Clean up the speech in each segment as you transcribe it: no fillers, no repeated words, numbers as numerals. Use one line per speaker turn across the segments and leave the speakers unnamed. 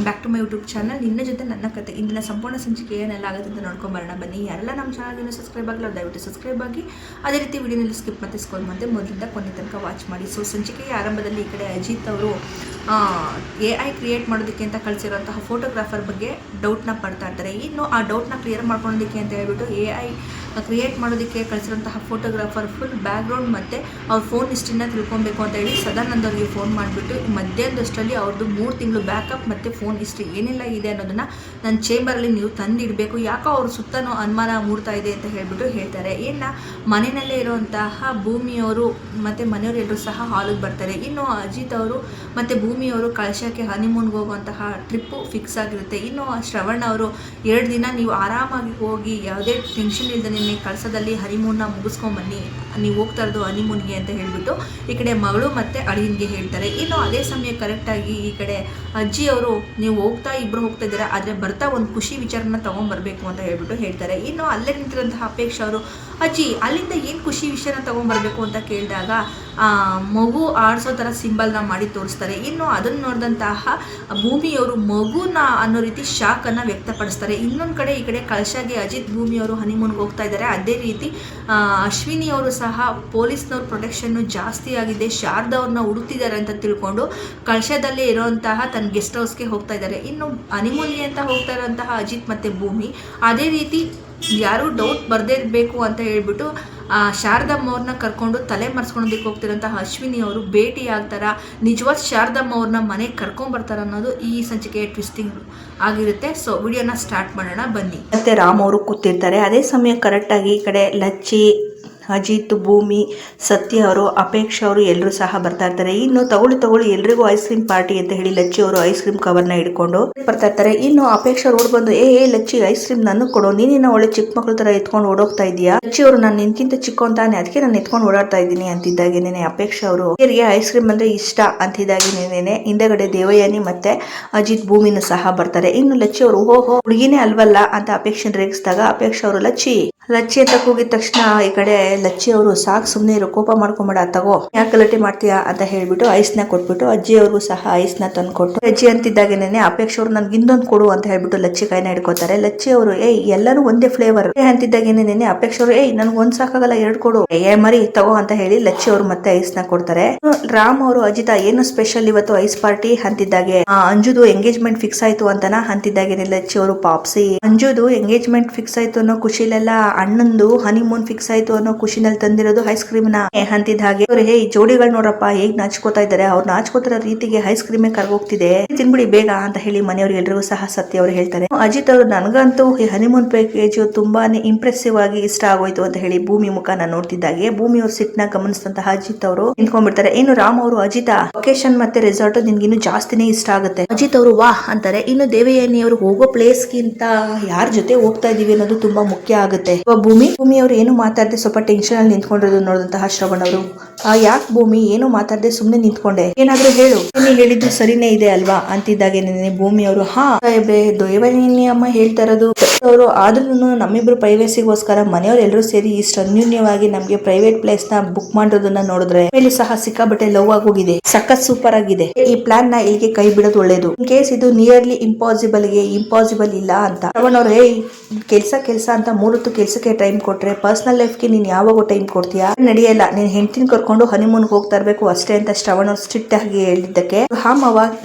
Back to my YouTube channel ನಿನ್ನ ಜೊತೆ ನನ್ನ ಕತೆ. ಇಂದಿನ ಸಂಪೂರ್ಣ ಸಂಚಿಕೆ ಏನೆಲ್ಲ ಆಗುತ್ತೆ ಅಂತ ನೋಡ್ಕೊಂಬರೋಣ ಬನ್ನಿ. ಯಾರೆಲ್ಲ ನಮ್ಮ ಚಾನಲ್ಗೆ ಸಬ್ಸ್ಕ್ರೈಬ್ ಆಗಲ್ಲ ದಯವಿಟ್ಟು ಸಬ್ಸ್ಕ್ರೈಬ್ ಆಗಿ, ಅದೇ ರೀತಿ ವಿಡಿಯೋನಲ್ಲಿ ಸ್ಕಿಪ್ ಮತ್ತು ಸ್ಕೋಲ್ ಮತ್ತೆ ಮೊದಲಿಂದ ಕೊನೆ ತನಕ ವಾಚ್ ಮಾಡಿ. ಸೊ ಸಂಚಿಕೆಯ ಆರಂಭದಲ್ಲಿ ಈ ಕಡೆ ಅಜಿತ್ ಅವರು AI ಕ್ರಿಯೇಟ್ ಮಾಡೋದಕ್ಕೆ ಅಂತ ಕಳಿಸಿರುವಂತಹ ಫೋಟೋಗ್ರಾಫರ್ ಬಗ್ಗೆ ಡೌಟ್ನ ಪಡ್ತಾ ಇರ್ತಾರೆ. ಇನ್ನು ಆ ಡೌಟ್ನ ಕ್ಲಿಯರ್ ಮಾಡ್ಕೊಳ್ಳೋದಕ್ಕೆ ಅಂತ ಹೇಳ್ಬಿಟ್ಟು AI ಕ್ರಿಯೇಟ್ ಮಾಡೋದಕ್ಕೆ ಕಳಿಸಿರುವಂತಹ ಫೋಟೋಗ್ರಾಫರ್ ಫುಲ್ ಬ್ಯಾಕ್ಗ್ರೌಂಡ್ ಮತ್ತು ಅವ್ರ ಫೋನ್ ಹಿಸ್ಟ್ರಿನ ತಿಳ್ಕೊಬೇಕು ಅಂತ ಹೇಳಿ ಸದಾನಂದ್ ಅವರಿಗೆ ಫೋನ್ ಮಾಡಿಬಿಟ್ಟು ಮಧ್ಯಾಹ್ನದಷ್ಟರಲ್ಲಿ ಅವ್ರದ್ದು 3 ತಿಂಗಳು ಬ್ಯಾಕಪ್ ಮತ್ತು ಫೋನ್ ಹಿಸ್ಟ್ರಿ ಏನೆಲ್ಲ ಇದೆ ಅನ್ನೋದನ್ನು ನನ್ನ ಚೇಂಬರಲ್ಲಿ ನೀವು ತಂದಿಡಬೇಕು, ಯಾಕೋ ಅವ್ರ ಸುತ್ತನೂ ಅನುಮಾನ ಮೂಡ್ತಾ ಇದೆ ಅಂತ ಹೇಳ್ಬಿಟ್ಟು ಹೇಳ್ತಾರೆ. ಇನ್ನು ಮನೆಯಲ್ಲೇ ಇರುವಂತಹ ಭೂಮಿಯವರು ಮತ್ತು ಮನೆಯವರು ಎಲ್ಲರೂ ಸಹ ಹಾಲಿಗೆ ಬರ್ತಾರೆ. ಇನ್ನು ಅಜಿತ್ ಅವರು ಮತ್ತು ಭೂಮಿಯವರು ಕಳಶಕ್ಕೆ ಹನಿಮೂನ್ಗೆ ಹೋಗುವಂತಹ ಟ್ರಿಪ್ಪು ಫಿಕ್ಸ್ ಆಗಿರುತ್ತೆ. ಇನ್ನು ಶ್ರವಣ್ ಅವರು 2 ದಿನ ನೀವು ಆರಾಮಾಗಿ ಹೋಗಿ ಯಾವುದೇ ಟೆನ್ಷನ್ ಇಲ್ಲದೆ ನಿನ್ನೆ ಕಳಸದಲ್ಲಿ ಹನಿಮೂನ್ನ ಮುಗಿಸ್ಕೊಂಬನ್ನಿ, ನೀವು ಹೋಗ್ತಾ ಇರೋದು ಹನಿಮೂನ್ಗೆ ಅಂತ ಹೇಳಿಬಿಟ್ಟು ಈ ಕಡೆ ಮಗಳು ಮತ್ತು ಅಳಿಯನ್ಗೆ ಹೇಳ್ತಾರೆ. ಇನ್ನು ಅದೇ ಸಮಯ ಕರೆಕ್ಟಾಗಿ ಈ ಕಡೆ ಅಜ್ಜಿ ಅವರು ನೀವು ಇಬ್ಬರು ಹೋಗ್ತಾ ಇದ್ದೀರಾ, ಆದರೆ ಬರ್ತಾ ಒಂದು ಖುಷಿ ವಿಚಾರನ ತೊಗೊಂಬರ್ಬೇಕು ಅಂತ ಹೇಳ್ಬಿಟ್ಟು ಹೇಳ್ತಾರೆ. ಇನ್ನು ಅಲ್ಲೇ ನಿಂತಿರೋಂತಹ ಅಪೇಕ್ಷೆ ಅವರು ಅಜ್ಜಿ ಅಲ್ಲಿಂದ ಏನು ಖುಷಿ ವಿಷಯನ ತೊಗೊಂಬರ್ಬೇಕು ಅಂತ ಕೇಳಿದಾಗ ಮಗು ಆಡಿಸೋ ಥರ ಸಿಂಬಲ್ನ ಮಾಡಿ ತೋರಿಸ್ತಾರೆ. ಇನ್ನು ಅದನ್ನು ನೋಡಿದಂತಹ ಭೂಮಿಯವರು ಮಗುನ ಅನ್ನೋ ರೀತಿ ಶಾಕನ್ನು ವ್ಯಕ್ತಪಡಿಸ್ತಾರೆ. ಇನ್ನೊಂದು ಕಡೆ ಈ ಕಡೆ ಕಳಶಾಗೆ ಅಜಿತ್ ಭೂಮಿಯವರು ಹನಿಮೂನ್ಗೆ ಹೋಗ್ತಾ ಇದ್ದಾರೆ. ಅದೇ ರೀತಿ ಅಶ್ವಿನಿಯವರು ಸಹ ಪೊಲೀಸ್ನವ್ರ ಪ್ರೊಟೆಕ್ಷನ್ನು ಜಾಸ್ತಿ ಆಗಿದೆ, ಶಾರದಾ ಅವ್ರನ್ನ ಹುಡುಕ್ತಿದ್ದಾರೆ ಅಂತ ತಿಳ್ಕೊಂಡು ಕಳಶದಲ್ಲೇ ಇರೋಂತಹ ತನ್ನ ಗೆಸ್ಟ್ ಹೌಸ್ಗೆ ಹೋಗ್ತಾ ಇದ್ದಾರೆ. ಇನ್ನು ಹನಿಮೂನ್ಗೆ ಅಂತ ಹೋಗ್ತಾ ಇರೋಂತಹ ಅಜಿತ್ ಮತ್ತು ಭೂಮಿ ಅದೇ ರೀತಿ ಯಾರೂ ಡೌಟ್ ಬರದೇ ಇರಬೇಕು ಅಂತ ಹೇಳ್ಬಿಟ್ಟು ಶಾರದಮ್ಮ ಅವ್ರನ್ನ ಕರ್ಕೊಂಡು ತಲೆ ಮರೆಸ್ಕೊಳೋದಕ್ಕೆ ಹೋಗ್ತಿರೋಂತಹ ಅಶ್ವಿನಿ ಅವರು ಭೇಟಿ ಆಗ್ತಾರ, ನಿಜವಾದ ಶಾರದಮ್ಮ ಅವ್ರನ್ನ ಮನೆಗೆ ಕರ್ಕೊಂಡ್ಬರ್ತಾರ ಅನ್ನೋದು ಈ ಸಂಚಿಕೆಯ ಟ್ವಿಸ್ಟಿಂಗ್ ಆಗಿರುತ್ತೆ. ಸೊ ವಿಡಿಯೋನ ಸ್ಟಾರ್ಟ್ ಮಾಡೋಣ ಬನ್ನಿ. ಮತ್ತೆ ರಾಮ್ ಅವರು ಕೂತಿರ್ತಾರೆ. ಅದೇ ಸಮಯ ಕರೆಕ್ಟಾಗಿ ಈ ಕಡೆ ಲಚ್ಚಿ, ಅಜಿತ್, ಭೂಮಿ, ಸತ್ಯ ಅವರು, ಅಪೇಕ್ಷೆ ಅವರು ಎಲ್ಲರೂ ಸಹ ಬರ್ತಾ ಇರ್ತಾರೆ. ಇನ್ನು ತಗೊಳ್ಳಿ ಎಲ್ರಿಗೂ ಐಸ್ ಕ್ರೀಮ್ ಪಾರ್ಟಿ ಅಂತ ಹೇಳಿ ಲಚ್ಚಿ ಅವರು ಐಸ್ ಕ್ರೀಮ್ ಕವರ್ನ ಹಿಡ್ಕೊಂಡು ಬರ್ತಾ ಇರ್ತಾರೆ. ಇನ್ನು ಅಪೇಕ್ಷೆ ಅವರು ಓಡ್ ಬಂದು ಏ ಲಚ್ಚಿ ಐಸ್ ಕ್ರೀಮ್ ನನಗೆ ಕೊಡು, ನೀನಿನ್ನ ಒಳ್ಳೆ ಚಿಕ್ಕ ಮಕ್ಳ ತರ ಎತ್ಕೊಂಡು ಓಡೋಗ್ತಾ ಇದೀಯಾ, ಲಚ್ಚಿ ಅವರು ನಾನು ನಿನ್ಕಿಂತ ಚಿಕ್ಕ ಅಂತಾನೆ ಅದಕ್ಕೆ ನಾನು ಎತ್ಕೊಂಡು ಓಡಾಡ್ತಾ ಇದ್ದೀನಿ ಅಂತಿದ್ದಾಗೇನೆ ಅಪೇಕ್ಷೆ ಅವರು ಐಸ್ ಕ್ರೀಮ್ ಅಂದ್ರೆ ಇಷ್ಟ ಅಂತಿದ್ದಾಗೇನೆ ಹಿಂದೆಗಡೆ ದೇವಯಾನಿ ಮತ್ತೆ ಅಜಿತ್ ಭೂಮಿನೂ ಸಹ ಬರ್ತಾರೆ. ಇನ್ನು ಲಚ್ಚಿ ಅವರು ಓಹೋ ಹುಡುಗಿನೇ ಅಲ್ವಲ್ಲ ಅಂತ ಅಪೇಕ್ಷೆ ರೇಗಿಸಿದಾಗ ಅಪೇಕ್ಷೆ ಅವರು ಲಚ್ಚಿ ಅಂತ ಕೂಗಿದ ತಕ್ಷಣ ಈ ಕಡೆ ಲಚ್ಚಿ ಅವರು ಸಾಕು ಸುಮ್ಮನೆ ಇರೋ, ಕೋಪ ಮಾಡ್ಕೊಂಬೇಡ, ತಗೋ ಯಾಕೆ ಗಲಾಟೆ ಮಾಡ್ತೀಯಾ ಅಂತ ಹೇಳ್ಬಿಟ್ಟು ಐಸ್ನ ಕೊಟ್ಬಿಟ್ಟು ಅಜ್ಜಿ ಅವ್ರಿಗೂ ಸಹ ಐಸ್ನ ತಂದು ಕೊಟ್ಟು ಅಜ್ಜಿ ಅಂತಿದ್ದಾಗೇನೆ ಅಪೇಕ್ಷೆ ಅವರು ನನ್ಗೆ ಇನ್ನೊಂದು ಕೊಡು ಅಂತ ಹೇಳ್ಬಿಟ್ಟು ಲಚ್ಚಿ ಕೈನ ಹಿಡ್ಕೋತಾರೆ. ಲಚ್ಚಿ ಅವರು ಎಲ್ಲರೂ ಒಂದೇ ಫ್ಲೇವರ್ ಅಂತಿದ್ದಾಗೇನೆ ಅಪೇಕ್ಷೆ ಅವರು ನನ್ಗೆ ಒಂದ್ ಸಾಕಾಗಲ್ಲ 2 ಕೊಡು, ಮರಿ ತಗೋ ಅಂತ ಹೇಳಿ ಲಚ್ಚಿ ಅವರು ಮತ್ತೆ ಐಸ್ನ ಕೊಡ್ತಾರೆ. ರಾಮ್ ಅವರು ಅಜಿತ ಏನು ಸ್ಪೆಷಲ್ ಇವತ್ತು ಐಸ್ ಪಾರ್ಟಿ ಅಂತಿದ್ದಾಗೆ ಅಂಜುದು ಎಂಗೇಜ್ಮೆಂಟ್ ಫಿಕ್ಸ್ ಆಯ್ತು ಅಂತನ ಅಂತಿದ್ದಾಗೇನೆ ಲಚ್ಚಿ ಅವರು ಪಾಪ್ಸಿ ಅಂಜುದು ಎಂಗೇಜ್ಮೆಂಟ್ ಫಿಕ್ಸ್ ಆಯ್ತು ಅನ್ನೋ ಖುಷಿಲೆಲ್ಲ ಅಣ್ಣಂದು ಹನಿಮೂನ್ ಫಿಕ್ಸ್ ಆಯ್ತು ಅನ್ನೋ ಖುಷಿನಲ್ಲಿ ತಂದಿರೋದು ಐಸ್ ಕ್ರೀಮ್ ನ ಅಂತಿದ್ದ ಹಾಗೆ ಹೇ ಜೋಡಿಗಳು ನೋಡಪ್ಪ ಹೇಗ್ ನಾಚ್ಕೋತಾ ಇದಾರೆ, ಅವ್ರು ನಾಚ್ಕೋತಿರೋ ರೀತಿಗೆ ಐಸ್ ಕ್ರೀಮೇ ಕರ್ಗೋಗ್ತಿದೆ, ತಿನ್ಬಿಡಿ ಬೇಗ ಅಂತ ಹೇಳಿ ಮನೆಯವ್ರಿಗೆ ಎಲ್ರಿಗೂ ಸಹ ಸತ್ಯ ಅವರು ಹೇಳ್ತಾರೆ. ಅಜಿತ್ ಅವರು ನನಗಂತೂ ಈ ಹನಿಮೂನ್ ಪ್ಯಾಕೇಜ್ ತುಂಬಾನೇ ಇಂಪ್ರೆಸಿವ್ ಆಗಿ ಇಷ್ಟ ಆಗೋಯ್ತು ಅಂತ ಹೇಳಿ ಭೂಮಿ ಮುಖನ ನೋಡ್ತಿದ್ದಾಗೆ ಭೂಮಿ ಅವ್ರ ಸಿಟ್ನ ಗಮನಿಸಿದಂತಹ ಅಜಿತ್ ಅವರು ನಿಂತ್ಕೊಂಡ್ಬಿಡ್ತಾರೆ. ಇನ್ನು ರಾಮ್ ಅವರು ಅಜಿತ ಲೊಕೇಶನ್ ಮತ್ತೆ ರೆಸಾರ್ಟ್ ನಿನ್ಗಿನ್ನು ಜಾಸ್ತಿನೇ ಇಷ್ಟ ಆಗುತ್ತೆ. ಅಜಿತ್ ಅವರು ವಾಹ್ ಅಂತಾರೆ. ಇನ್ನು ದೇವಯಾನಿ ಅವರು ಹೋಗೋ ಪ್ಲೇಸ್ ಗಿಂತ ಯಾರ ಜೊತೆ ಹೋಗ್ತಾ ಇದೀವಿ ಅನ್ನೋದು ತುಂಬಾ ಮುಖ್ಯ ಆಗುತ್ತೆ. ಭೂಮಿ ಅವರು ಏನು ಮಾತಾಡದೆ ಸ್ವಲ್ಪ ಟೆನ್ಷನ್ ಅಲ್ಲಿ ನಿಂತ್ಕೊಂಡಿರೋದು ನೋಡಿದಂತಹ ಶ್ರವಣ್ ಅವರು ಯಾಕೆ ಭೂಮಿ ಏನು ಮಾತಾಡದೆ ಸುಮ್ನೆ ನಿಂತ್ಕೊಂಡೆ, ಏನಾದ್ರೂ ಹೇಳು, ನೀನು ಹೇಳಿದ್ದು ಸರಿನೇ ಇದೆ ಅಲ್ವಾ ಅಂತಿದ್ದಾಗೇನೆ ಭೂಮಿ ಅವರು ದೇವಯಾನಿ ಅಮ್ಮ ಹೇಳ್ತಾ ಇರೋದು ಅವರು ಆದ್ರೂ ನಮ್ಮಿಬ್ರು ಪ್ರೈವೇಸಿಗೋಸ್ಕರ ಮನೆಯವ್ರು ಎಲ್ಲರೂ ಸೇರಿ ಇಷ್ಟು ಅನ್ಯೂನ್ಯವಾಗಿ ನಮ್ಗೆ ಪ್ರೈವೇಟ್ ಪ್ಲೇಸ್ ನ ಬುಕ್ ಮಾಡೋದನ್ನ ನೋಡಿದ್ರೆ ಮೇಲೂ ಸಹ ಸಿಕ್ಕಾಬಟ್ಟೆ ಲವ್ ಆಗೋಗಿದೆ, ಸಖತ್ ಸೂಪರ್ ಆಗಿದೆ, ಈ ಪ್ಲಾನ್ ನ ಇಲ್ಲಿಗೆ ಕೈ ಬಿಡೋದು ಒಳ್ಳೇದು, ಇನ್ ಕೇಸ್ ಇದು ನಿಯರ್ಲಿ ಇಂಪಾಸಿಬಲ್ ಇಲ್ಲ ಅಂತ ಶ್ರವಣ್ ಅವರು ಕೆಲ್ಸ ಅಂತ 3 ಹೊತ್ತು ಕೆಲ್ಸಕ್ಕೆ ಟೈಮ್ ಕೊಟ್ರೆ ಪರ್ಸನಲ್ ಲೈಫ್ಗೆ ನೀನ್ ಯಾವಾಗ ಟೈಮ್ ಕೊಡ್ತೀಯಾ, ನಡೆಯಲ್ಲ, ನೀನ್ ಹೆಂಡತಿನ ಕರ್ಕೊಂಡು ಹನಿಮೂನ್ಗೆ ಹೋಗ್ತಾ ಇರ್ಬೇಕು ಅಷ್ಟೇ ಅಂತ ಶ್ರವಣ್ ಅವ್ರು ಸ್ಟ್ರಿಕ್ಟ್ ಆಗಿ ಹೇಳಿದ್ದಕ್ಕೆ ಹಾಮವ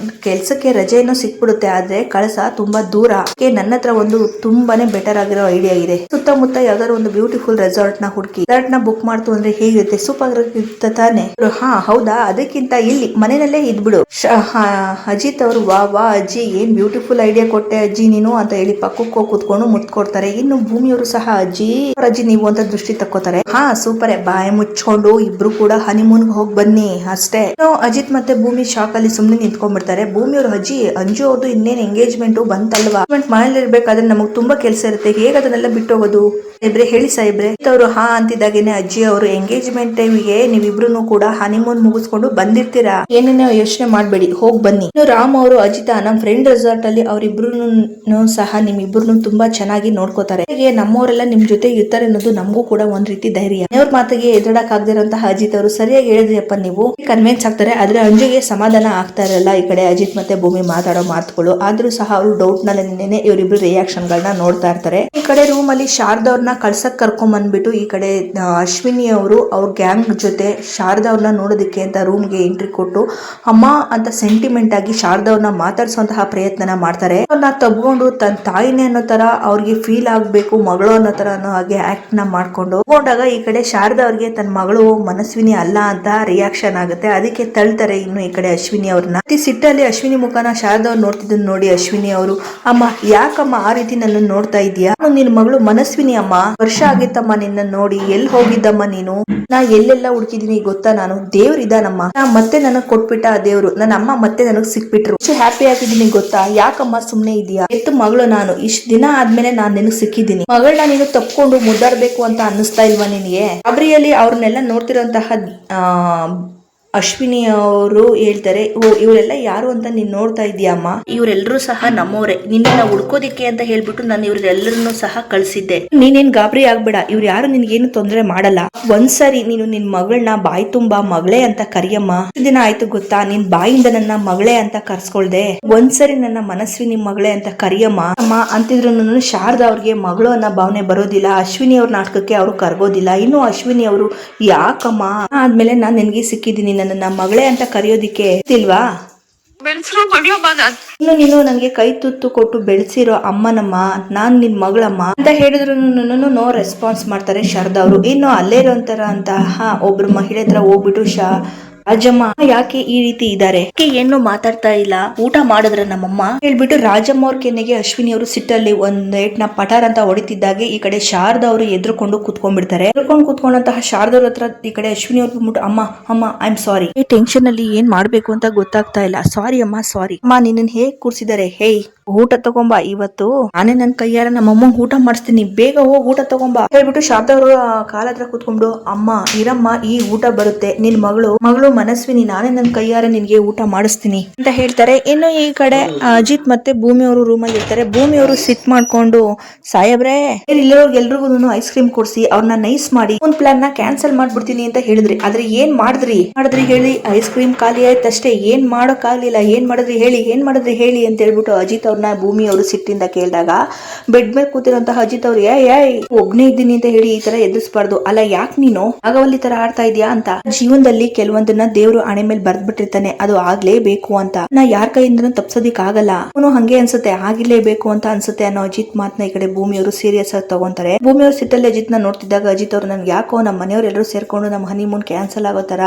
ಕೆಲ್ಸಕ್ಕೆ ರಜೆನೂ ಸಿಕ್ಬಿಡುತ್ತೆ, ಆದ್ರೆ ಕಳಸ ತುಂಬಾ ದೂರ, ನನ್ನ ಹತ್ರ ಒಂದು ತುಂಬಾನೇ ಬೆಟರ್ ಆಗಿರೋ ಐಡಿಯಾ ಇದೆ, ಸುತ್ತಮುತ್ತ ಯಾವ್ದಾದ್ರು ಒಂದು ಬ್ಯೂಟಿಫುಲ್ ರೆಸಾರ್ಟ್ ನ ಹುಡುಕಿ ರೆಸಾರ್ಟ್ ನ ಬುಕ್ ಮಾಡ್ತು ಅಂದ್ರೆ ಹೇಗಿರುತ್ತೆ, ಸೂಪರ್ ಇರುತ್ತೆ ತಾನೆ, ಹೌದಾ ಅದಕ್ಕಿಂತ ಇಲ್ಲಿ ಮನೆಯಲ್ಲೇ ಇದ್ಬಿಡು. ಅಜಿತ್ ಅವರು ವಾ ಅಜ್ಜಿ ಏನ್ ಬ್ಯೂಟಿಫುಲ್ ಐಡಿಯಾ ಕೊಟ್ಟೆ ಅಜ್ಜಿ ನೀನು ಅಂತ ಹೇಳಿ ಪಕ್ಕಕ್ಕೆ ಕೂತ್ಕೊಂಡು ಮುತ್ಕೊಡ್ತಾರೆ. ಇನ್ನು ಭೂಮಿಯವರು ಸಹ ಅಜ್ಜಿ ನೀವು ಅಂತ ದೃಷ್ಟಿ ತಕ್ಕೋತಾರೆ. ಸೂಪರ್, ಬಾಯಿ ಮುಚ್ಕೊಂಡು ಇಬ್ರು ಕೂಡ ಹನಿಮೂನ್ ಹೋಗಿ ಬನ್ನಿ ಅಷ್ಟೇ. ಅಜಿತ್ ಮತ್ತೆ ಭೂಮಿ ಶಾಕ್ ಅಲ್ಲಿ ಸುಮ್ನೆ ನಿಂತ್ಕೊಂಡ್ಬಿಡ್ತಾರೆ. ಭೂಮಿಯವರು ಅಜ್ಜಿ ಅಂಜು ಅವ್ರದ್ದು ಇನ್ನೇನ್ ಎಂಗೇಜ್ಮೆಂಟ್ ಬಂತಲ್ವಾ, ಮನೇಲಿ ಇರ್ಬೇಕಾದ್ರೆ ನಮಗ್ ತುಂಬಾ ಕೆಲಸ ಇರುತ್ತೆ, ಹೇಗ ಅದನ್ನೆಲ್ಲ ಬಿಟ್ಟು ಹೋಗೋದು ಸಾಹೇಬ್ರೆ, ಹೇಳಿ ಸಾಹೇಬ್ರೆ ಅವರು ಅಂತಿದ್ದಾಗೇನೆ ಅಜ್ಜಿ ಅವರು ಎಂಗೇಜ್ಮೆಂಟ್ ಟೈಮ್ಗೆ ನೀವಿಬ್ರು ಕೂಡ ಹನಿಮೂನ್ ಮುಗಿಸ್ಕೊಂಡು ಬಂದಿರ್ತೀರಾ, ಏನೇನೋ ಯೋಚನೆ ಮಾಡ್ಬೇಡಿ, ಹೋಗ್ ಬನ್ನಿ. ಇನ್ನು ರಾಮ್ ಅವರು ಅಜಿತ ನಮ್ ಫ್ರೆಂಡ್ ರೆಸಾರ್ಟ್ ಅಲ್ಲಿ ಅವ್ರಿಬ್ರು ಸಹ ನಿಮ್ಮಿಬ್ರು ತುಂಬಾ ಚೆನ್ನಾಗಿ ನೋಡ್ಕೋತಾರೆ, ನಮ್ಮವರೆಲ್ಲ ನಿಮ್ ಜೊತೆ ಇರ್ತಾರೆ ಅನ್ನೋದು ನಮಗೂ ಕೂಡ ಒಂದ್ ರೀತಿ ಧೈರ್ಯ. ಅವ್ರ ಮಾತಿಗೆ ಎದುರಡಕ್ ಆಗದಿರೋಂತಹ ಅಜಿತ್ ಅವರು ಸರಿಯಾಗಿ ಹೇಳಿದ್ರಿಯಪ್ಪ ನೀವು ಕನ್ವಿನ್ಸ್ ಆಗ್ತಾರೆ. ಆದ್ರೆ ಅಂಜುಗೆ ಸಮಾಧಾನ ಆಗ್ತಾ ಇರಲ್ಲ ಈ ಕಡೆ ಅಜಿತ್ ಮತ್ತೆ ಭೂಮಿ ಮಾತಾಡೋ ಮಾತುಗಳು. ಆದ್ರೂ ಸಹ ಅವರು ಡೌಟ್ ನಲ್ಲಿ ಇವರಿಬ್ರು ರಿಯಾಕ್ಷನ್ ಗಳನ್ನ ನೋಡ್ತಾ ಇರ್ತಾರೆ. ಈ ಕಡೆ ರೂಮ್ ಅಲ್ಲಿ ಶಾರದಾ ಅವ್ರನ್ನ ಕಳ್ಸಕ್ ಕರ್ಕೊಂಡ್ ಬಂದ್ಬಿಟ್ಟು ಈ ಕಡೆ ಅಶ್ವಿನಿ ಅವರು ಅವ್ರ ಗ್ಯಾಂಗ್ ಜೊತೆ ಶಾರದಾ ಅವ್ರನ್ನ ನೋಡೋದಕ್ಕೆ ಅಂತ ರೂಮ್ಗೆ ಎಂಟ್ರಿ ಕೊಟ್ಟು ಅಮ್ಮ ಅಂತ ಸೆಂಟಿಮೆಂಟ್ ಆಗಿ ಶಾರದಾ ಅವ್ರನ್ನ ಮಾತಾಡ್ಸುವಂತಹ ಪ್ರಯತ್ನನ ಮಾಡ್ತಾರೆ. ಅವ್ರನ್ನ ತಗೊಂಡು ತನ್ನ ತಾಯಿನೇ ಅನ್ನೋ ತರ ಅವ್ರಿಗೆ ಫೀಲ್ ಆಗ್ಬೇಕು ಮಗಳು ಅನ್ನೋ ತರ ಅನ್ನೋ ಹಾಗೆ ಆಕ್ಟ್ ನ ಮಾಡ್ಕೊಂಡು ತಗೊಂಡಾಗ ಈ ಕಡೆ ಶಾರದಾ ಅವ್ರಿಗೆ ತನ್ನ ಮಗಳು ಮನಸ್ವಿನಿ ಅಲ್ಲ ಅಂತ ರಿಯಾಕ್ಷನ್ ಆಗುತ್ತೆ. ಅದಕ್ಕೆ ತಳ್ತಾರೆ ಇನ್ನು ಈ ಕಡೆ ಅಶ್ವಿನಿ ಅವ್ರನ್ನ. ಸಿಟ್ಟಲ್ಲಿ ಅಶ್ವಿನಿ ಮುಖನ ಶಾರದಾ ಅವ್ರು ನೋಡ್ತಿದ್ದನ್ನು ನೋಡಿ ಅಶ್ವಿನಿ ಅವರು ಅಮ್ಮ ಯಾಕಮ್ಮ ಆ ರೀತಿ ನನ್ನ ನೋಡ್ತಾ ಇದೀಯಾ, ನಿನ್ ಮಗಳು ಮನಸ್ವಿನಿ ಅಮ್ಮ, ವರ್ಷ ಆಗಿತ್ತಮ್ಮ ನಿನ್ನ ನೋಡಿ, ಎಲ್ಲಿ ಹೋಗಿದ್ದಮ್ಮ ನೀನು, ನಾ ಎಲ್ಲೆಲ್ಲ ಹುಡುಕಿದೀನಿ ಗೊತ್ತಾ, ನಾನು ದೇವ್ರ ಇದಾನಮ್ಮ, ಮತ್ತೆ ನನಗ್ ಕೊಟ್ಬಿಟ್ಟ ಆ ದೇವ್ರು, ನನ್ನ ಅಮ್ಮ ಮತ್ತೆ ನನಗ್ ಸಿಕ್ಬಿಟ್ರು, ಹ್ಯಾಪಿ ಆಗಿದ್ದೀನಿ ಗೊತ್ತಾ, ಯಾಕಮ್ಮ ಸುಮ್ನೆ ಇದೀಯಾ, ಎತ್ತು ಮಗಳು ನಾನು, ಇಷ್ಟ ದಿನ ಆದ್ಮೇಲೆ ನಾನ್ ನಿನಗ್ ಸಿಕ್ಕಿದ್ದೀನಿ, ಮಗಳನ್ನ ನೀನು ತಪ್ಕೊಂಡು ಮುದ್ದಾಡ್ಬೇಕು ಅಂತ ಅನ್ನಿಸ್ತಾ ಇಲ್ವಾ ನಿನಗೆ. ಅಬ್ರಿಯಲ್ಲಿ ಅವ್ರನ್ನೆಲ್ಲ ನೋಡ್ತಿರೋಂತಹ ಅಶ್ವಿನಿ ಅವರು ಹೇಳ್ತಾರೆ, ಓ ಇವರೆಲ್ಲ ಯಾರು ಅಂತ ನೀನ್ ನೋಡ್ತಾ ಇದೀಯಮ್ಮ, ಇವರೆಲ್ಲರೂ ಸಹ ನಮ್ಮವರೇ, ನಿನ್ನ ಹುಡ್ಕೋದಿಕ್ಕೆ ಅಂತ ಹೇಳ್ಬಿಟ್ಟು ನಾನು ಇವ್ರೆಲ್ಲರನ್ನು ಸಹ ಕಳ್ಸಿದ್ದೆ, ನೀನೇನ್ ಗಾಬರಿ ಆಗ್ಬೇಡ, ಇವ್ರು ಯಾರು ನಿನ್ಗೇನು ತೊಂದರೆ ಮಾಡಲ್ಲ, ಒಂದ್ಸರಿ ನೀನು ನಿನ್ ಮಗಳನ್ನ ಬಾಯಿ ತುಂಬಾ ಮಗಳೇ ಅಂತ ಕರಿಯಮ್ಮ, ದಿನ ಆಯ್ತು ಗೊತ್ತಾ ನಿನ್ ಬಾಯಿಂದ ನನ್ನ ಮಗಳೇ ಅಂತ ಕರ್ಸ್ಕೊಳ್ದೆ, ಒಂದ್ಸರಿ ನನ್ನ ಮನಸ್ವಿನಿ ಮಗಳೇ ಅಂತ ಕರಿಯಮ್ಮ ಅಮ್ಮ ಅಂತಿದ್ರು ಶಾರದಾ ಅವ್ರಿಗೆ ಮಗಳು ಅನ್ನೋ ಭಾವನೆ ಬರೋದಿಲ್ಲ. ಅಶ್ವಿನಿ ಅವ್ರ ನಾಟಕಕ್ಕೆ ಅವ್ರು ಕರ್ಗೋದಿಲ್ಲ. ಇನ್ನು ಅಶ್ವಿನಿ ಅವರು ಯಾಕಮ್ಮ ಆದ್ಮೇಲೆ ನಾನ್ ನಿನ್ಗೆ ಸಿಕ್ಕಿದ್ದೀನಿ, ನನ್ನ ಮಗಳೇ ಅಂತ ಕರೆಯೋದಿಕ್ಕೆ ಇಲ್ವಾ, ಇನ್ನು ನೀನು ನನಗೆ ಕೈ ತುತ್ತು ಕೊಟ್ಟು ಬೆಳೆಸಿರೋ ಅಮ್ಮನಮ್ಮ, ನಾನ್ ನಿನ್ ಮಗಳಮ್ಮ ಅಂತ ಹೇಳಿದ್ರು ನೋ ರೆಸ್ಪಾನ್ಸ್ ಮಾಡ್ತಾರೆ ಶಾರದಾ ಅವರು. ಇನ್ನು ಅಲ್ಲೇ ಇರೋಂತಹ ಒಬ್ರು ಮಹಿಳೆ ಹತ್ರ ಹೋಗ್ಬಿಟ್ಟು ರಾಜಮ್ಮ ಯಾಕೆ ಈ ರೀತಿ ಇದ್ದಾರೆ, ಏನು ಮಾತಾಡ್ತಾ ಇಲ್ಲ, ಊಟ ಮಾಡಿದ್ರ ನಮ್ಮಮ್ಮ ಹೇಳ್ಬಿಟ್ಟು ರಾಜಮ್ಮ ಅವ್ರ ಕೆನ್ನೆಗೆ ಅಶ್ವಿನಿ ಅವರು ಸಿಟ್ಟಲ್ಲಿ ಒಂದ್ ಏಟ್ನ ಪಟಾರ್ ಅಂತ ಹೊಡಿತಿದ್ದಾಗೆ ಈ ಕಡೆ ಶಾರದಾ ಅವರು ಎದ್ರುಕೊಂಡು ಕುತ್ಕೊಂಡ್ಬಿಡ್ತಾರೆ. ಕುತ್ಕೊಂಡಂತಹ ಶಾರದಾ ಅವ್ರ ಹತ್ರ ಈ ಕಡೆ ಅಶ್ವಿನಿ ಅವ್ರು ಬಂದ್ಬಿಟ್ಟು ಅಮ್ಮ ಐ ಆಮ್ ಸಾರಿ, ಈ ಟೆನ್ಷನ್ ಅಲ್ಲಿ ಏನ್ ಮಾಡ್ಬೇಕು ಅಂತ ಗೊತ್ತಾಗ್ತಾ ಇಲ್ಲ, ಸಾರಿ ಅಮ್ಮ ಸಾರಿ ಅಮ್ಮ, ನಿನ್ನ ಹೇಗ್ ಕೂರ್ಸಿದ್ದಾರೆ, ಹೇಯ್ ಊಟ ತಗೊಂಬ, ಇವತ್ತು ನಾನೇ ನನ್ ಕೈಯಾರ ನಮ್ಮಮ್ಮ ಊಟ ಮಾಡಿಸ್ತೀನಿ, ಬೇಗ ಹೋಗಿ ಊಟ ತಗೊಂಬ ಹೇಳ್ಬಿಟ್ಟು ಶಾರದಾ ಅವರು ಕಾಲ ಹತ್ರ ಕೂತ್ಕೊಂಡು ಅಮ್ಮ ಇರಮ್ಮ, ಈ ಊಟ ಬರುತ್ತೆ, ನಿನ್ ಮಗಳು ಮನಸ್ವಿನಿ, ನಾನೇ ನನ್ ಕೈಯಾರ ನಿನ್ಗೆ ಊಟ ಮಾಡಿಸ್ತೀನಿ ಅಂತ ಹೇಳ್ತಾರೆ. ಇನ್ನು ಈ ಕಡೆ ಅಜಿತ್ ಮತ್ತೆ ಭೂಮಿ ಅವರು ರೂಮಲ್ಲಿ ಇರ್ತಾರೆ. ಭೂಮಿ ಅವರು ಸಿಟ್ ಮಾಡ್ಕೊಂಡು ಸಾಯಬ್ರೆ ಎಲ್ರಿಗೂ ಐಸ್ ಕ್ರೀಮ್ ಕೊಡ್ಸಿ ಅವ್ರನ್ನ ನೈಸ್ ಮಾಡಿ ಒಂದ್ ಪ್ಲಾನ್ ನ ಕ್ಯಾನ್ಸಲ್ ಮಾಡ್ಬಿಡ್ತೀನಿ ಅಂತ ಹೇಳಿದ್ರಿ, ಆದ್ರೆ ಏನ್ ಮಾಡಿದ್ರಿ ಹೇಳಿ, ಐಸ್ ಕ್ರೀಮ್ ಖಾಲಿ ಆಯ್ತು ಅಷ್ಟೇ, ಏನ್ ಮಾಡೋಕ್ ಆಗ್ಲಿಲ್ಲ, ಏನ್ ಮಾಡಿದ್ರಿ ಹೇಳಿ ಅಂತ ಹೇಳ್ಬಿಟ್ಟು ಅಜಿತ್ ಅವ್ರನ್ನ ಭೂಮಿ ಅವರು ಸಿಟ್ಟಿಂದ ಕೇಳಿದಾಗ ಬೆಡ್ ಮೇಲೆ ಕೂತಿರೋಂತಹ ಅಜಿತ್ ಅವ್ರು ಒಬ್ನೇ ಇದ್ದೀನಿ ಅಂತ ಹೇಳಿ ಈ ತರ ಎದುರಿಸಬಾರ್ದು, ಅಲ್ಲ ಯಾಕೆ ನೀನು ಆಗವಲ್ಲಿ ತರ ಆಡ್ತಾ ಇದೀಯಾ ಅಂತ, ಜೀವನದಲ್ಲಿ ಕೆಲವೊಂದನ್ನ ದೇವ್ರು ಹಣೆ ಮೇಲೆ ಬರ್ದ್ಬಿಟ್ಟಿರ್ತಾನೆ, ಅದು ಆಗ್ಲೇಬೇಕು ಅಂತ, ನಾ ಯಾರ ಕೈಯಿಂದನೂ ತಪ್ಸೋದಿಕ್ ಆಗಲ್ಲ, ಅವನು ಹಂಗೆ ಅನ್ಸುತ್ತೆ ಆಗಿರ್ಲೇಬೇಕು ಅಂತ ಅನ್ಸುತ್ತೆ ಅನ್ನೋ ಅಜಿತ್ ಮಾತನ್ನ ಈ ಕಡೆ ಭೂಮಿ ಅವರು ಸೀರಿಯಸ್ ಆಗಿ ತಗೊಂತಾರೆ. ಭೂಮಿ ಅವರು ಸಿಟ್ಟಲ್ಲಿ ಅಜಿತ್ ನ ನೋಡ್ತಿದ್ದಾಗ ಅಜಿತ್ ಅವರು ನನ್ಗೆ ಯಾಕೋ ನಮ್ಮ ಮನೆಯವರೆಲ್ಲರೂ ಸೇರ್ಕೊಂಡು ನಮ್ಮ ಹನಿಮೂನ್ ಕ್ಯಾನ್ಸಲ್ ಆಗೋ ತರ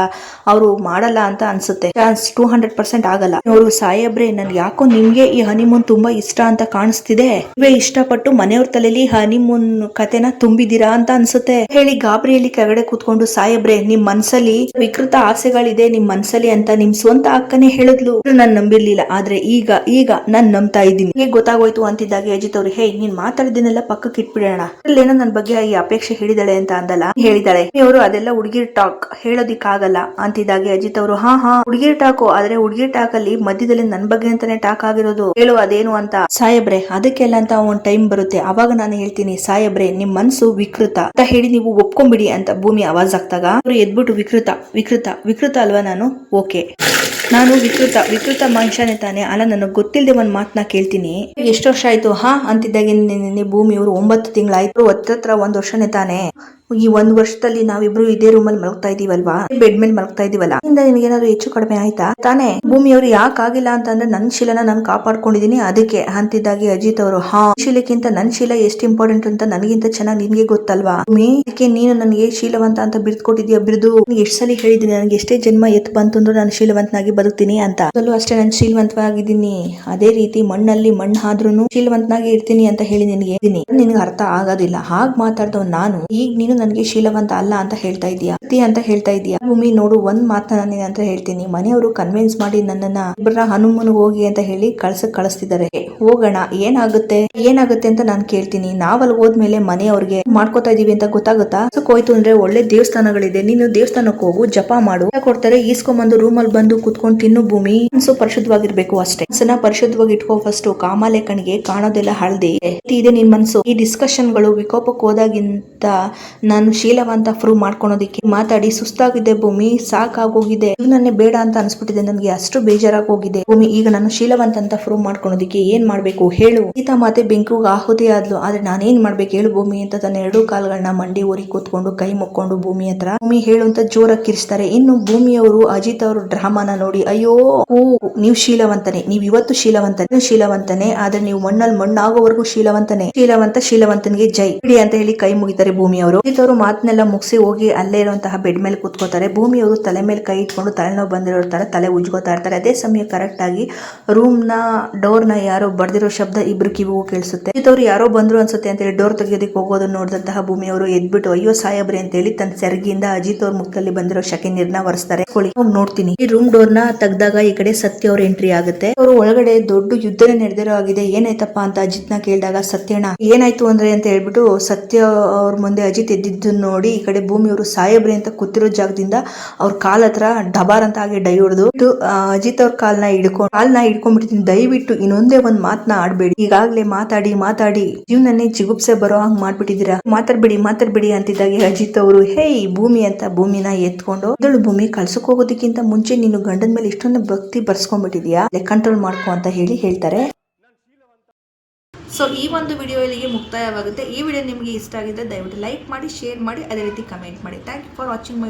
ಅವರು ಮಾಡಲ್ಲ ಅಂತ ಅನ್ಸುತ್ತೆ, ಚಾನ್ಸ್ 200% ಆಗಲ್ಲ, ಅವರು ಸಾಯಬ್ರೆ ನನ್ಗೆ ಯಾಕೋ ನಿಮ್ಗೆ ಈ ಹನಿಮೂನ್ ತುಂಬಾ ಇಷ್ಟ ಅಂತ ಕಾಣಿಸ್ತಿದೆ, ನೀವೇ ಇಷ್ಟಪಟ್ಟು ಮನೆಯವ್ರ ತಲೆಯಲ್ಲಿ ಹನಿಮೂನ್ ಕತೆನ ತುಂಬಿದೀರಾ ಅಂತ ಅನ್ಸುತ್ತೆ ಹೇಳಿ ಗಾಬರಿಯಲ್ಲಿ ಕೆಳಗಡೆ ಕೂತ್ಕೊಂಡು ಸಾಯಬ್ರೆ ನಿಮ್ ಮನ್ಸಲ್ಲಿ ವಿಕೃತ ಆಸೆಗಳಿದೆ ನಿಮ್ ಮನ್ಸಲ್ಲಿ ಅಂತ ನಿಮ್ ಸ್ವಂತ ಅಕ್ಕನೇ ಹೇಳಿದ್ಲು, ನಾನ್ ನಂಬಿರ್ಲಿಲ್ಲ, ಆದ್ರೆ ಈಗ ನಾನ್ ನಂಬ್ತಾ ಇದ್ದೀನಿ, ಹೇಗೆ ಗೊತ್ತಾಗೋಯ್ತು ಅಂತಿದ್ದಾಗೆ ಅಜಿತ್ ಅವ್ರು ಹೇ ನೀನ್ ಮಾತಾಡಿದನ್ನೆಲ್ಲ ಪಕ್ಕಕ್ಕೆ ಇಟ್ಬಿಡೋಣ, ಏನೋ ನನ್ ಬಗ್ಗೆ ಈ ಅಪೇಕ್ಷೆ ಹೇಳಿದಾಳೆ ಅಂತ ಅಂದಲ್ಲ, ಹೇಳಿದಾಳೆ ಅವರು ಅದೆಲ್ಲ ಹುಡುಗಿರ್ ಟಾಕ್ ಹೇಳೋದಿಕ್ಕಾಗಲ್ಲ ಅಂತಿದ್ದಾಗೆ ಅಜಿತ್ ಅವರು ಹಾ ಹುಡುಗಿರ್ ಟಾಕು, ಆದ್ರೆ ಹುಡುಗಿರ್ ಟಾಕ್ ಅಲ್ಲಿ ಮಧ್ಯದಲ್ಲಿ ನನ್ ಬಗ್ಗೆ ಅಂತಾನೆ ಟಾಕ್ ಆಗಿರೋದು, ಹೇಳು ಅದೇನು ಅಂತ, ಸಾಯಬ್ರೆ ಅದಕ್ಕೆಲ್ಲ ಅಂತ ಒಂದ್ ಟೈಮ್ ಬರುತ್ತೆ, ಅವಾಗ ನಾನು ಹೇಳ್ತೀನಿ ಸಾಯಬ್ರೆ ನಿಮ್ ಮನ್ಸು ವಿಕೃತ ಅಂತ ಹೇಳಿ ನೀವು ಒಪ್ಕೊಂಬಿಡಿ ಅಂತ ಭೂಮಿ ಆವಾಜ್ ಆಗ್ತಾಗ ಅವ್ರು ಎದ್ಬಿಟ್ಟು ವಿಕೃತ ಅಲ್ವಾ ನಾನು, ಓಕೆ ನಾನು ವಿಕೃತ ಮನುಷ್ಯನೇ ತಾನೆ, ಅಲ್ಲ ನನಗೆ ಗೊತ್ತಿಲ್ಲದೆ ಒಂದ್ ಮಾತನ್ನ ಕೇಳ್ತೀನಿ, ಎಷ್ಟು ವರ್ಷ ಆಯ್ತು ಅಂತಿದ್ದಾಗೆ ಭೂಮಿ ಅವರು 9 ತಿಂಗಳಾಯ್ತು, ಹತ್ರ 1 ವರ್ಷನೇ ತಾನೆ, ಈ 1 ವರ್ಷದಲ್ಲಿ ನಾವಿಬ್ರು ಇದೇ ರೂಮಲ್ಲಿ ಮಲಗ್ತಾ ಇದೀವಲ್ವಾ, ಬೆಡ್ ಮೇಲೆ ಮಲಗ್ತಾ ಇದೀವಲ್ಲ, ನಿನಗೇನಾದ್ರು ಹೆಚ್ಚು ಕಡಿಮೆ ಆಯ್ತಾ ತಾನೆ, ಭೂಮಿಯವರು ಯಾಕೆ ಆಗಿಲ್ಲ ಅಂತಂದ್ರೆ ನನ್ ಶೀಲನ ನಾನು ಕಾಪಾಡ್ಕೊಂಡಿದೀನಿ ಅದಕ್ಕೆ ಅಂತಿದ್ದಾಗೆ ಅಜಿತ್ ಅವರು ಶೀಲಕ್ಕಿಂತ ನನ್ ಶೀಲ ಎಷ್ಟು ಇಂಪಾರ್ಟೆಂಟ್ ಅಂತ ನನಗಿಂತ ಚೆನ್ನಾಗಿ ನಿನ್ಗೆ ಗೊತ್ತಲ್ವಾ ಭೂಮಿ, ಅದಕ್ಕೆ ನೀನು ನನಗೆ ಶೀಲವಂತ ಅಂತ ಬಿರ್ದು ಕೊಟ್ಟಿದ್ಯಾ, ಬಿರ್ದು ಎಷ್ಟು ಸಲ ಹೇಳಿದೀನಿ ನನಗೆ ಎಷ್ಟೇ ಜನ್ಮ ಎತ್ತು ಬಂತಂದ್ರು ನಾನು ಶೀಲವಂತನಾಗಿ ಬದುಕ್ತೀನಿ ಅಂತ, ಅದಲ್ಲೂ ಅಷ್ಟೇ ನಾನು ಶೀಲವಂತವಾಗಿದ್ದೀನಿ, ಅದೇ ರೀತಿ ಮಣ್ಣಲ್ಲಿ ಮಣ್ಣು ಆದ್ರೂ ಶೀಲವಂತನಾಗಿ ಇರ್ತೀನಿ ಅಂತ ಹೇಳಿ ನಿನಗೆ ಅರ್ಥ ಆಗೋದಿಲ್ಲ, ಹಾಗ್ ಮಾತಾಡ್ದವ್ ನಾನು, ಈಗ ನೀನು ನನಗೆ ಶೀಲವಂತ ಅಲ್ಲ ಅಂತ ಹೇಳ್ತಾ ಇದೀಯಾ ಭೂಮಿ, ನೋಡು ಒಂದ್ ಮಾತನ್ನ ನಾನು ಅಂತ ಹೇಳ್ತೀನಿ, ಮನೆಯವರು ಕನ್ವಿನ್ಸ್ ಮಾಡಿ ನನ್ನನ್ನ ಇಬ್ಬರನ್ನ ಹನುಮನ್ ಹೋಗಿ ಅಂತ ಹೇಳಿ ಕಳಿಸ್ತಿದ್ದಾರೆ, ಹೋಗೋಣ ಏನಾಗುತ್ತೆ ಅಂತ ನಾನು ಕೇಳ್ತೀನಿ, ನಾವಲ್ಲಿ ಹೋದ್ಮೇಲೆ ಮನೆಯವ್ರಿಗೆ ಮಾಡ್ಕೋತಾ ಇದೀವಿ ಅಂತ ಗೊತ್ತಾಗುತ್ತಾ, ಹೋಯ್ತು ಅಂದ್ರೆ ಒಳ್ಳೆ ದೇವಸ್ಥಾನಗಳಿದೆ, ನೀನು ದೇವಸ್ಥಾನಕ್ಕೆ ಹೋಗು, ಜಪ ಮಾಡು ಕೊಡ್ತಾರೆ, ಈಸ್ಕೊಂಬಂದು ರೂಮಲ್ಲಿ ಬಂದು ಕುತ್ಕೊಂಡು ಮಾಡ್ಕೊಂಡು ತಿನ್ನು ಭೂಮಿ, ಮನಸ್ಸು ಪರಿಶುದ್ಧವಾಗಿರ್ಬೇಕು ಅಷ್ಟೇ. ಮನಸ್ಸನ್ನ ಪರಿಶುದ್ಧವಾಗಿ ಇಟ್ಕೋ ಫಸ್ಟ್. ಕಾಮಾಲೆ ಕಣ್ಣಿಗೆ ಕಾಣೋದೆಲ್ಲ ಹಳದಿ ಇದೆ ನಿನ್ ಮನಸ್ಸು. ಈ ಡಿಸ್ಕಷನ್ಗಳು ವಿಕೋಪಕ್ಕೆ ಹೋದಾಗಿಂತ ನಾನು ಶೀಲವಂತ ಪ್ರೂವ್ ಮಾಡ್ಕೊಳೋದಿಕ್ಕೆ ಮಾತಾಡಿ ಸುಸ್ತಾಗಿದೆ ಭೂಮಿ, ಸಾಕಾಗೋಗಿದೆ, ನನ್ನೇ ಬೇಡ ಅಂತ ಅನ್ಸ್ಬಿಟ್ಟಿದೆ, ನನಗೆ ಅಷ್ಟು ಬೇಜಾರಾಗಿ ಹೋಗಿದೆ ಭೂಮಿ. ಈಗ ನಾನು ಶೀಲವಂತ ಅಂತ ಪ್ರೂವ್ ಮಾಡ್ಕೊಳೋದಿಕ್ಕೆ ಏನ್ ಮಾಡ್ಬೇಕು ಹೇಳು. ಸೀತಾ ಮಾತೆ ಬೆಂಕಿಗೆ ಆಹುತಿ ಆದ್ಲು, ಆದ್ರೆ ನಾನೇನ್ ಮಾಡ್ಬೇಕು ಹೇಳು ಭೂಮಿ ಅಂತ ತನ್ನ ಎರಡೂ ಕಾಲ್ಗಳನ್ನ ಮಂಡಿ ಊರಿ ಕೂತ್ಕೊಂಡು ಕೈ ಮುಕ್ಕೊಂಡು ಭೂಮಿ ಹತ್ರ ಭೂಮಿ ಹೇಳು ಅಂತ ಜೋರಾಗಿ ಕಿರಿಸ್ತಾರೆ. ಇನ್ನು ಭೂಮಿಯವರು ಅಜಿತ್ ಅವರು ಡ್ರಾಮಾನ ನೋಡಿ ಅಯ್ಯೋ ನೀವು ಶೀಲವಂತನೇ, ನೀವ್ ಇವತ್ತು ಶೀಲವಂತನೇ, ಆದ್ರೆ ನೀವು ಮಣ್ಣಲ್ಲಿ ಮಣ್ಣಾಗೋವರೆಗೂ ಶೀಲವಂತನಿಗೆ ಜೈ ಬಿಡಿ ಅಂತ ಹೇಳಿ ಕೈ ಮುಗಿತಾರೆ ಭೂಮಿ ಅವರು. ಅಜಿತ್ ಅವರು ಮಾತನ್ನೆಲ್ಲ ಮುಗಿಸಿ ಹೋಗಿ ಅಲ್ಲೇ ಇರುವಂತಹ ಬೆಡ್ ಮೇಲೆ ಕೂತ್ಕೋತಾರೆ. ಭೂಮಿ ಅವರು ತಲೆ ಮೇಲೆ ಕೈ ಇಟ್ಕೊಂಡು ತಲೆನೋವು ಬಂದಿರೋ ತರ ತಲೆ ಉಜ್ಕೋತಾ ಇರ್ತಾರೆ. ಅದೇ ಸಮಯ ಕರೆಕ್ಟ್ ಆಗಿ ರೂಮ್ ನ ಡೋರ್ ನ ಯಾರೋ ಬಡ್ದಿರೋ ಶಬ್ದ ಇಬ್ರು ಕಿವಿಗೂ ಕೇಳಿಸುತ್ತೆ. ಅಜಿತ್ ಅವರು ಯಾರೋ ಬಂದ್ರು ಅನ್ಸುತ್ತೆ ಅಂತ ಹೇಳಿ ಡೋರ್ ತೆಗೆಯೋದಕ್ಕೆ ಹೋಗೋದನ್ನ ನೋಡಿದಂತಹ ಭೂಮಿ ಅವರು ಎದ್ಬಿಟ್ಟು ಅಯ್ಯೋ ಸಾಯಬ್ರೆ ಅಂತ ಹೇಳಿ ತನ್ನ ಸೆರಗಿಯಿಂದ ಅಜಿತ್ ಅವ್ರ ಮುಖದಲ್ಲಿ ಬಂದಿರೋ ಶಕೆ ನೀರ್ನ ಒರೆಸ್ತಾರೆ. ನೋಡ್ತೀನಿ ಈ ರೂಮ್ ಡೋರ್ ನ ತೆಗ್ದಾಗ ಈ ಕಡೆ ಸತ್ಯ ಅವ್ರ ಎಂಟ್ರಿ ಆಗುತ್ತೆ. ಅವರು ಒಳಗಡೆ ದೊಡ್ಡ ಯುದ್ಧನೇ ನಡೆದಿರೋ ಆಗಿದೆ, ಏನಾಯ್ತಪ್ಪ ಅಂತ ಅಜಿತ್ ನ ಕೇಳಿದಾಗ ಸತ್ಯಣ್ಣ ಏನಾಯ್ತು ಅಂದ್ರೆ ಅಂತ ಹೇಳ್ಬಿಟ್ಟು ಸತ್ಯ ಅವ್ರ ಮುಂದೆ ಅಜಿತ್ ಎದ್ದಿದ್ದು ನೋಡಿ ಈ ಕಡೆ ಭೂಮಿ ಅವರು ಸಾಯಬ್ರೆ ಅಂತ ಕೂತಿರೋ ಜಾಗದಿಂದ ಅವ್ರ ಕಾಲ್ ಹತ್ರ ಡಬಾರ್ ಅಂತ ಹಾಗೆ ಡೈ ಹೊಡೆದು ಅಜಿತ್ ಅವ್ರ ಕಾಲ್ನ ಹಿಡ್ಕೊಂಡ್ಬಿಡ್ತೀನಿ, ದಯವಿಟ್ಟು ಇನ್ನೊಂದೇ ಒಂದ್ ಮಾತನ್ನ ಆಡ್ಬೇಡಿ, ಈಗಾಗ್ಲೇ ಮಾತಾಡಿ ಜೀವನನ್ನೇ ಜಿಗುಪ್ಸೆ ಬರೋ ಹಂಗ್ ಮಾಡ್ಬಿಟ್ಟಿದೀರಾ, ಮಾತಾಡ್ಬೇಡಿ ಅಂತಿದ್ದಾಗೆ ಅಜಿತ್ ಅವರು ಹೇಯ್ ಭೂಮಿ ಅಂತ ಭೂಮಿನ ಎತ್ಕೊಂಡು ಇದಳು ಭೂಮಿ ಕಳ್ಸಕ್ ಹೋಗೋದಕ್ಕಿಂತ ಮುಂಚೆ ನೀನು ಗಂಡನ ಮೇಲೆ ಇಷ್ಟೊಂದು ಭಕ್ತಿ ಬರ್ಸ್ಕೊಂಡ್ಬಿಟ್ಟಿದ್ಯಾ, ಕಂಟ್ರೋಲ್ ಮಾಡ್ಕೊ ಅಂತ ಹೇಳ್ತಾರೆ. ಸೊ ಈ ಒಂದು ವಿಡಿಯೋ ಇಲ್ಲಿಗೆ ಮುಕ್ತಾಯವಾಗುತ್ತೆ. ಈ ವಿಡಿಯೋ ನಿಮಗೆ ಇಷ್ಟ ಆಗಿದ್ರೆ ದಯವಿಟ್ಟು ಲೈಕ್ ಮಾಡಿ, ಶೇರ್ ಮಾಡಿ, ಅದೇ ರೀತಿ ಕಮೆಂಟ್ ಮಾಡಿ. Thank you for watching my